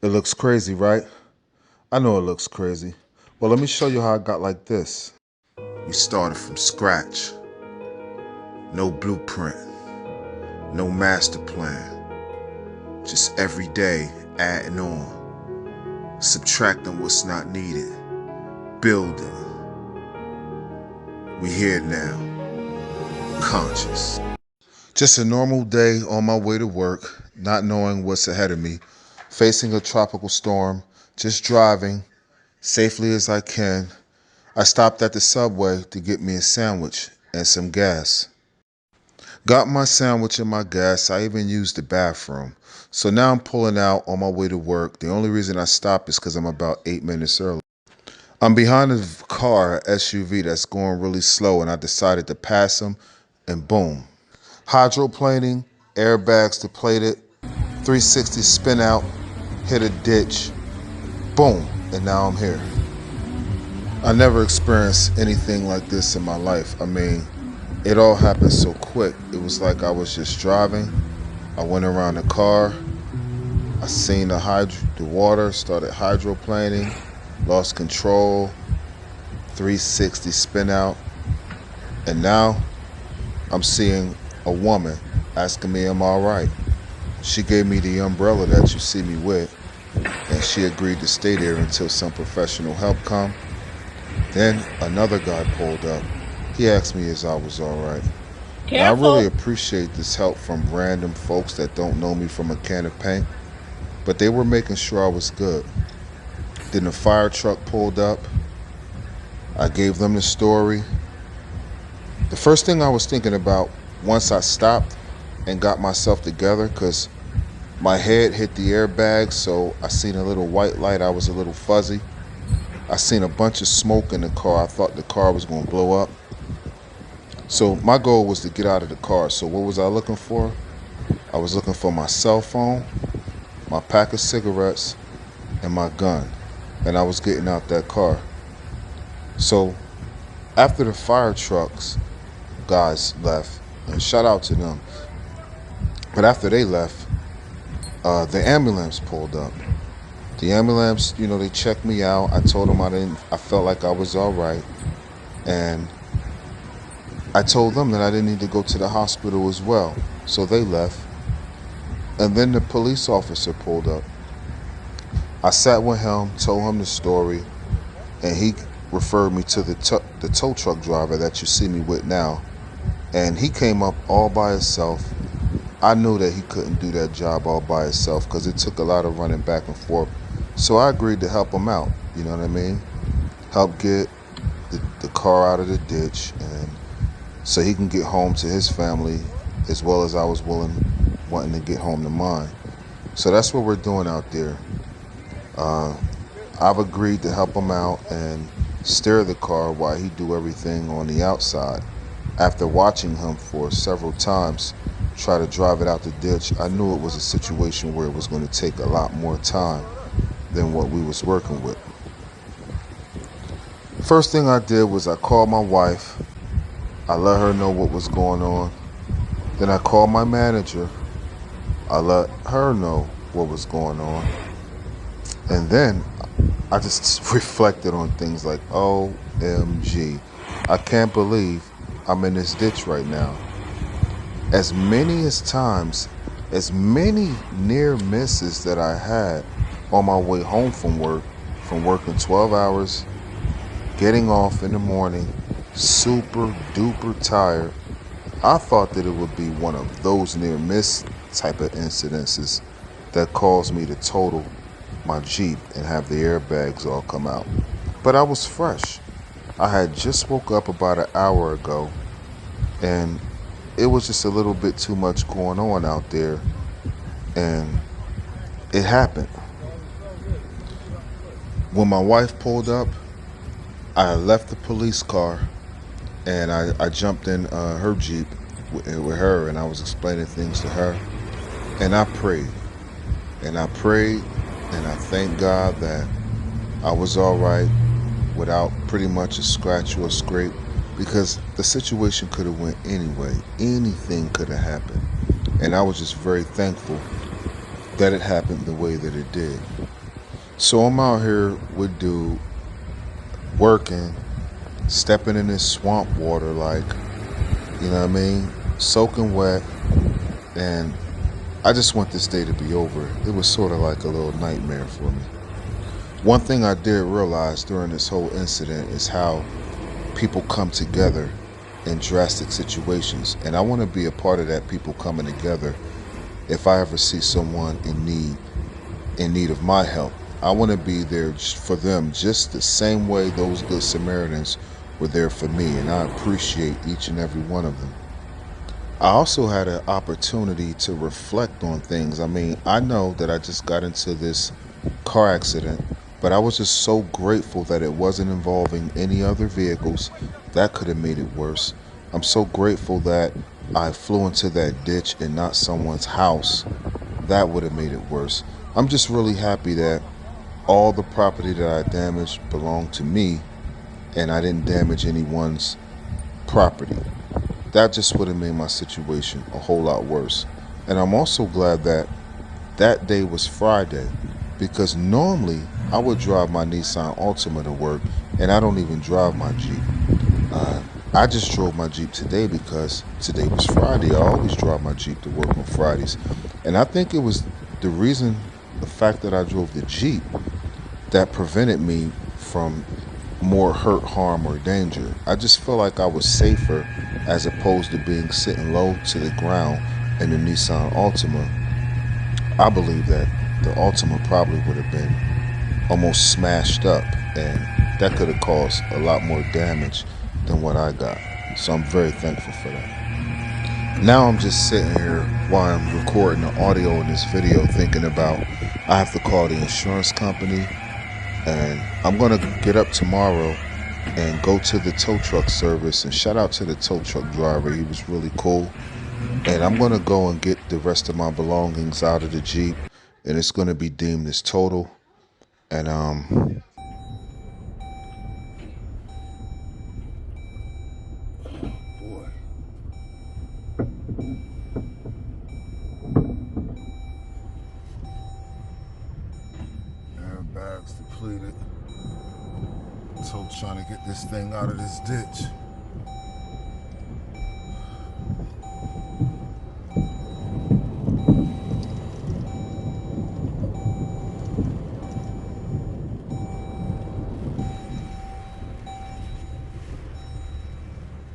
It looks crazy, right? I know it looks crazy. Well, let me show you how I got like this. We started from scratch. No blueprint, no master plan. Just every day adding on, subtracting what's not needed, building. We here now, conscious. Just a normal day on my way to work, not knowing what's ahead of me, facing a tropical storm, just driving safely as I can. I stopped at the Subway to get me a sandwich and some gas. Got my sandwich and my gas. I even used the bathroom. So now I'm pulling out on my way to work. The only reason I stopped is because I'm about 8 minutes early. I'm behind a car, SUV, that's going really slow, and I decided to pass him, and boom. Hydroplaning, airbags depleted, 360 spin out, hit a ditch, boom, and now I'm here. I never experienced anything like this in my life. I mean, it all happened so quick. It was like I was just driving. I went around the car. I seen the water, started hydroplaning, lost control, 360 spin out. And now I'm seeing a woman asking me, am I all right? She gave me the umbrella that you see me with, and she agreed to stay there until some professional help come. Then another guy pulled up. He asked me if I was all right. Now, I really appreciate this help from random folks that don't know me from a can of paint, but they were making sure I was good. Then the fire truck pulled up. I gave them the story. The first thing I was thinking about once I stopped and got myself together, because my head hit the airbag, so I seen a little white light. I was a little fuzzy. I seen a bunch of smoke in the car. I thought the car was going to blow up. So my goal was to get out of the car. So what was I looking for? I was looking for my cell phone, my pack of cigarettes, and my gun. And I was getting out that car. So after the fire trucks guys left, and shout out to them, but after they left, the ambulance pulled up. The ambulance, they checked me out. I told them I felt like I was all right. And I told them that I didn't need to go to the hospital as well. So they left. And then the police officer pulled up. I sat with him, told him the story, and he referred me to the tow truck driver that you see me with now. And he came up all by himself. I knew that he couldn't do that job all by himself because it took a lot of running back and forth. So I agreed to help him out, you know what I mean? Help get the car out of the ditch, and so he can get home to his family as well as I was wanting to get home to mine. So that's what we're doing out there. I've agreed to help him out and steer the car while he do everything on the outside. After watching him for several times try to drive it out the ditch, I knew it was a situation where it was going to take a lot more time than what we was working with. First thing I did was I called my wife. I let her know what was going on. Then I called my manager. I let her know what was going on. And then I just reflected on things like, OMG, I can't believe I'm in this ditch right now. As many near misses that I had on my way home from working 12 hours, getting off in the morning, super duper tired. I thought that it would be one of those near miss type of incidences that caused me to total my Jeep and have the airbags all come out. But I was fresh. I had just woke up about an hour ago, and it was just a little bit too much going on out there, and it happened. When my wife pulled up, I left the police car and I jumped in her Jeep with her, and I was explaining things to her, and I prayed and I thank God that I was all right without pretty much a scratch or a scrape, because the situation could have went anyway. Anything could have happened, and I was just very thankful that it happened the way that it did. So I'm out here with dude working, stepping in this swamp water like, you know what I mean, soaking wet, and I just want this day to be over. It was sort of like a little nightmare for me. One thing I did realize during this whole incident is how people come together in drastic situations, and I want to be a part of that people coming together. If I ever see someone in need of my help, I want to be there for them just the same way those good Samaritans were there for me, and I appreciate each and every one of them. I also had an opportunity to reflect on things. I mean, I know that I just got into this car accident, but I was just so grateful that it wasn't involving any other vehicles. That could have made it worse. I'm so grateful that I flew into that ditch and not someone's house. That would have made it worse. I'm just really happy that all the property that I damaged belonged to me and I didn't damage anyone's property. That just would have made my situation a whole lot worse. And I'm also glad that that day was Friday, because normally I would drive my Nissan Altima to work, and I don't even drive my Jeep. Uh, I just drove my Jeep today because today was Friday. I always drive my Jeep to work on Fridays. And I think it was the fact that I drove the Jeep that prevented me from more hurt, harm, or danger. I just felt like I was safer as opposed to being sitting low to the ground in the Nissan Altima. I believe that the Altima probably would have been almost smashed up, and that could have caused a lot more damage than what I got. So I'm very thankful for that. Now I'm just sitting here while I'm recording the audio in this video thinking about I have to call the insurance company, and I'm going to get up tomorrow and go to the tow truck service, and shout out to the tow truck driver. He was really cool. And I'm going to go and get the rest of my belongings out of the Jeep, and it's going to be deemed as total. And boy, airbags depleted. So trying to get this thing out of this ditch.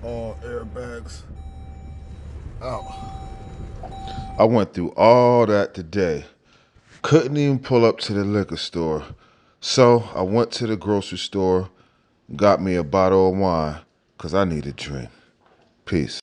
All airbags out. I went through all that today. Couldn't even pull up to the liquor store. So I went to the grocery store, got me a bottle of wine, because I need a drink. Peace.